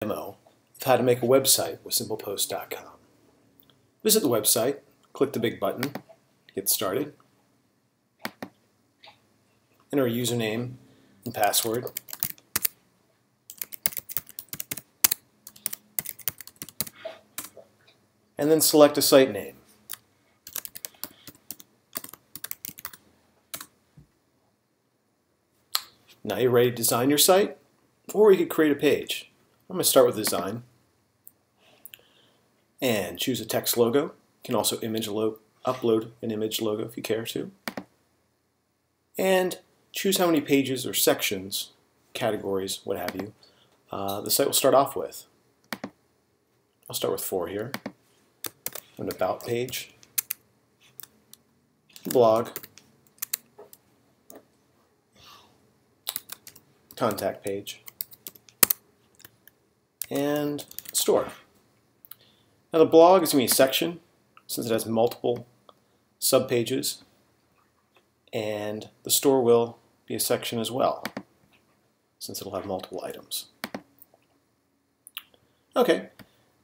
Demo of how to make a website with simplpost.com. Visit the website, click the big button to get started, enter a username and password, and then select a site name. Now you're ready to design your site, or you could create a page. I'm going to start with design and choose a text logo. You can also upload an image logo if you care to. And choose how many pages or sections, categories, what have you, the site will start off with. I'll start with 4 here. An about page, blog, contact page, and store. Now the blog is going to be a section since it has multiple subpages, and the store will be a section as well since it'll have multiple items. Okay, and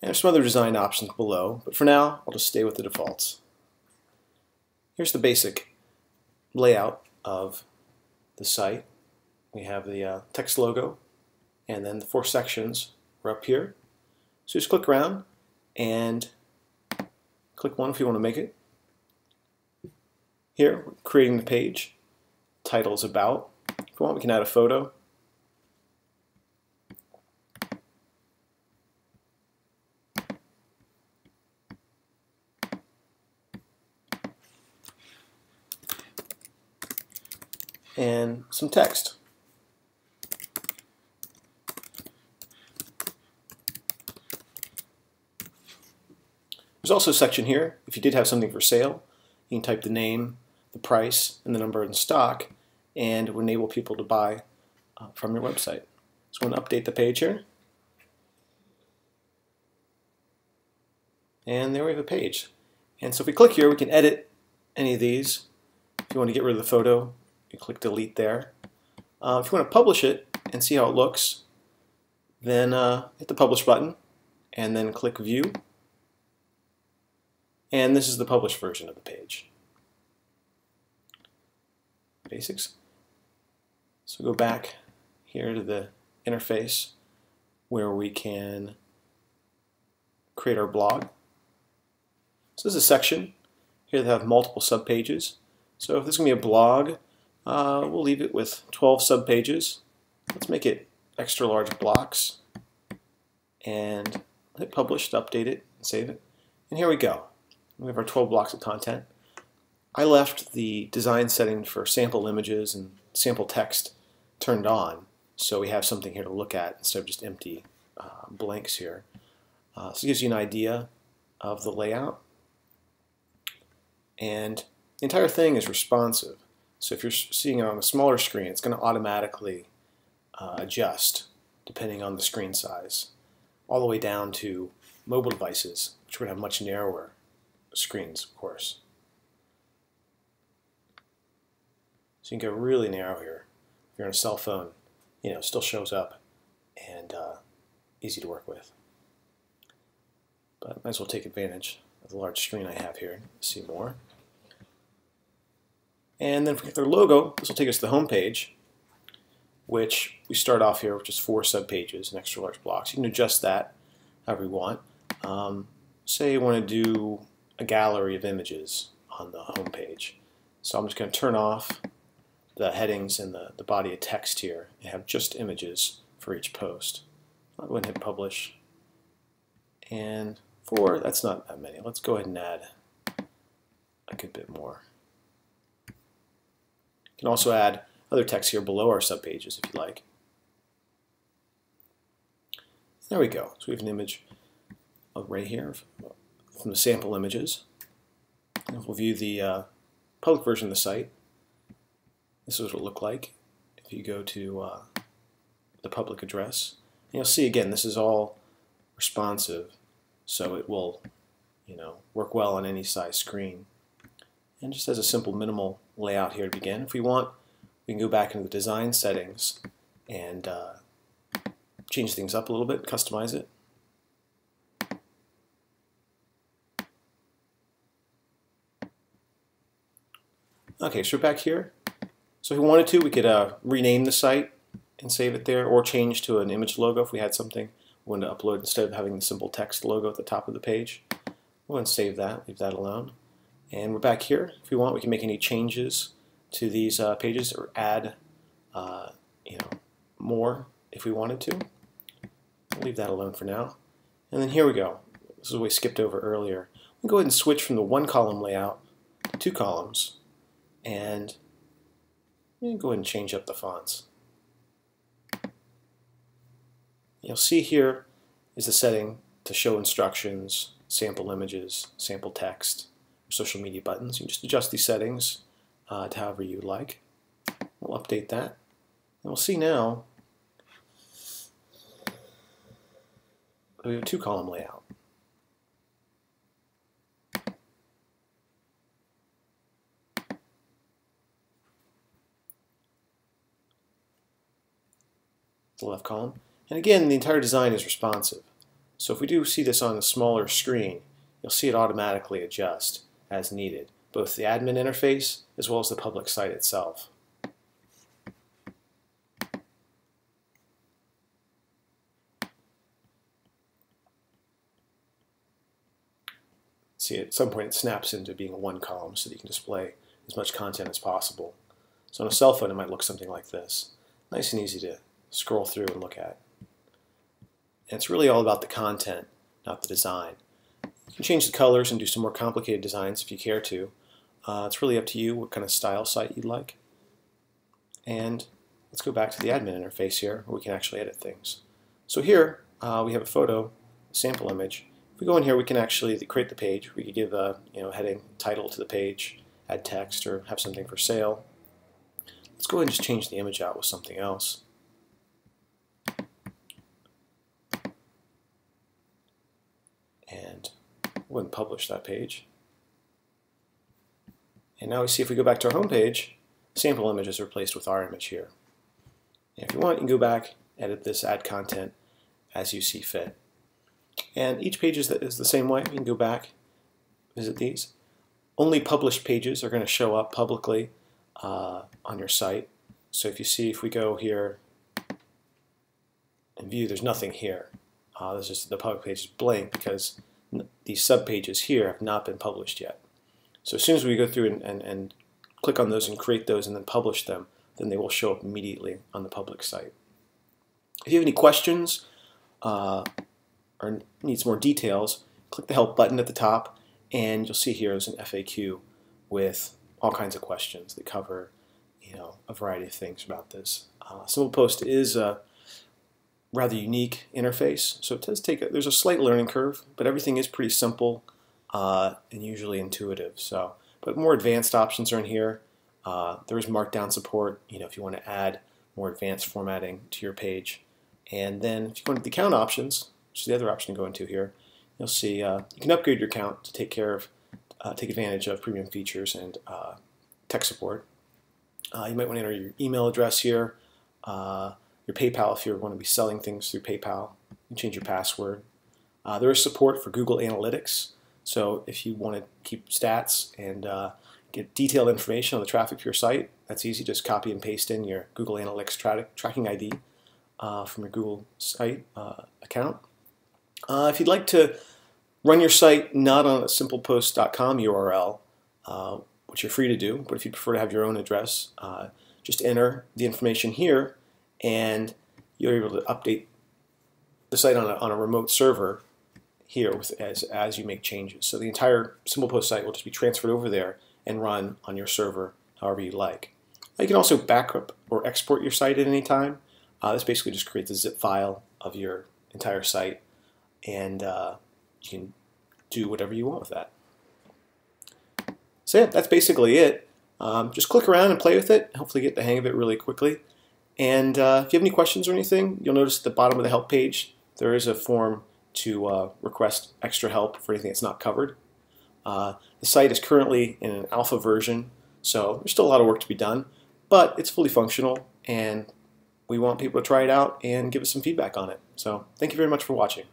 there's some other design options below, but for now I'll just stay with the defaults. Here's the basic layout of the site. We have the text logo, and then the 4 sections are up here. So just click around and click one if you want to make it. Here, we're creating the page. Title is about. If you want, we can add a photo. And some text. There's also a section here, if you did have something for sale, you can type the name, the price, and the number in stock, and it will enable people to buy from your website. So I'm going to update the page here. And there we have a page. And so if we click here, we can edit any of these. If you want to get rid of the photo, you click delete there. If you want to publish it and see how it looks, then hit the publish button and then click view. And this is the published version of the page. Basics. So go back here to the interface where we can create our blog. So this is a section here that have multiple subpages. So if this is going to be a blog, we'll leave it with 12 subpages. Let's make it extra large blocks and hit publish to update it and save it. And here we go. We have our 12 blocks of content. I left the design setting for sample images and sample text turned on, so we have something here to look at instead of just empty blanks here. So it gives you an idea of the layout. And the entire thing is responsive. So if you're seeing it on a smaller screen, it's going to automatically adjust depending on the screen size, all the way down to mobile devices, which are going to have much narrower screens, of course. So you can go really narrow here. If you're on a cell phone, it still shows up and easy to work with. But I might as well take advantage of the large screen I have here to see more. And then if we get their logo, this will take us to the home page, which we start off here with just 4 subpages and extra large blocks. You can adjust that however you want. Say you want to do a gallery of images on the home page. So I'm just going to turn off the headings and the body of text here and have just images for each post. I'll go ahead and hit publish. And 4, that's not that many. Let's go ahead and add a good bit more. You can also add other text here below our subpages if you like. There we go. So we have an image right here from the sample images. And we'll view the public version of the site. This is what it will look like if you go to the public address. And you'll see again, this is all responsive, so it will work well on any size screen. And just has a simple minimal layout here to begin. If we want, we can go back into the design settings and change things up a little bit, customize it. Okay, so we're back here. So if we wanted to, we could rename the site and save it there, or change to an image logo if we had something we wanted to upload instead of having the simple text logo at the top of the page. We'll go and save that, leave that alone. And we're back here. If we want, we can make any changes to these pages or add more if we wanted to. I'll leave that alone for now. And then here we go. This is what we skipped over earlier. We'll go ahead and switch from the one column layout to 2 columns, and go ahead and change up the fonts. You'll see here is the setting to show instructions, sample images, sample text, social media buttons. You can just adjust these settings to however you like. We'll update that. And we'll see now we have a 2-column layout. The left column. And again, the entire design is responsive. So if we do see this on a smaller screen, you'll see it automatically adjust as needed, both the admin interface as well as the public site itself. See, at some point it snaps into being a 1 column so that you can display as much content as possible. So on a cell phone it might look something like this. Nice and easy to scroll through and look at. And it's really all about the content, not the design. You can change the colors and do some more complicated designs if you care to. It's really up to you what kind of style site you'd like. And let's go back to the admin interface here where we can actually edit things. So here we have a photo, a sample image. If we go in here, we can actually create the page. We could give a heading, title to the page, add text, or have something for sale. Let's go ahead and just change the image out with something else. And we'll go ahead and publish that page. And now we see if we go back to our home page, sample image is replaced with our image here. And if you want, you can go back, edit this, add content as you see fit. And each page is the same way. You can go back, visit these. Only published pages are going to show up publicly on your site. So if we go here and view, there's nothing here. The public page is blank because these subpages here have not been published yet. So as soon as we go through and click on those and create those and then publish them, then they will show up immediately on the public site. If you have any questions or need some more details, click the help button at the top and you'll see here is an FAQ with all kinds of questions that cover a variety of things about this. SimplePost is a rather unique interface, so it does there's a slight learning curve, but everything is pretty simple and usually intuitive. But more advanced options are in here. There is Markdown support, if you want to add more advanced formatting to your page. And then if you go into the account options, which is the other option to go into here, you'll see you can upgrade your account to take advantage of premium features and tech support. You might want to enter your email address here, your PayPal if you want to be selling things through PayPal. You can change your password. There is support for Google Analytics, so if you want to keep stats and get detailed information on the traffic for your site, that's easy. Just copy and paste in your Google Analytics tracking ID from your Google site account. If you'd like to run your site not on a simplepost.com URL, which you're free to do, but if you prefer to have your own address, just enter the information here and you're able to update the site on a remote server here as you make changes. So the entire SimplePost site will just be transferred over there and run on your server however you like. You can also backup or export your site at any time. This basically just creates a zip file of your entire site, and you can do whatever you want with that. So yeah, that's basically it. Just click around and play with it. Hopefully get the hang of it really quickly. And if you have any questions or anything, you'll notice at the bottom of the help page there is a form to request extra help for anything that's not covered. The site is currently in an alpha version, so there's still a lot of work to be done, but it's fully functional and we want people to try it out and give us some feedback on it. So thank you very much for watching.